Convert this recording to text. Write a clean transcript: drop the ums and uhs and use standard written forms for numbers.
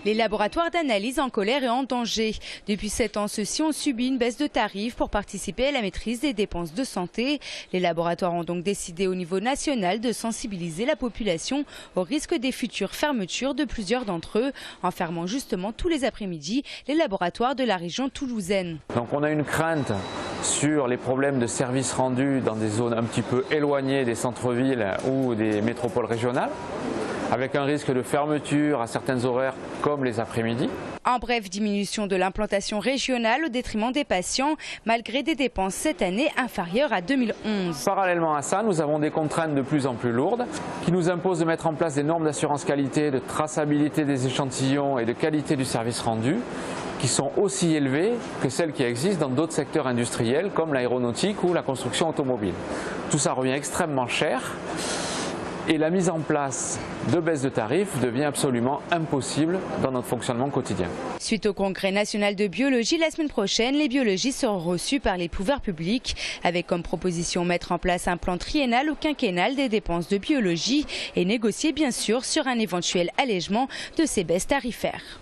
Les laboratoires d'analyse en colère et en danger. Depuis 7 ans, ceux-ci ont subi une baisse de tarifs pour participer à la maîtrise des dépenses de santé. Les laboratoires ont donc décidé au niveau national de sensibiliser la population au risque des futures fermetures de plusieurs d'entre eux, en fermant justement tous les après-midi les laboratoires de la région toulousaine. Donc on a une crainte sur les problèmes de services rendus dans des zones un petit peu éloignées des centres-villes ou des métropoles régionales, avec un risque de fermeture à certains horaires comme les après-midi. En bref, diminution de l'implantation régionale au détriment des patients, malgré des dépenses cette année inférieures à 2011. Parallèlement à ça, nous avons des contraintes de plus en plus lourdes qui nous imposent de mettre en place des normes d'assurance qualité, de traçabilité des échantillons et de qualité du service rendu qui sont aussi élevées que celles qui existent dans d'autres secteurs industriels comme l'aéronautique ou la construction automobile. Tout ça revient extrêmement cher. Et la mise en place de baisses de tarifs devient absolument impossible dans notre fonctionnement quotidien. Suite au Congrès national de biologie, la semaine prochaine, les biologistes seront reçus par les pouvoirs publics avec comme proposition mettre en place un plan triennal ou quinquennal des dépenses de biologie et négocier bien sûr sur un éventuel allègement de ces baisses tarifaires.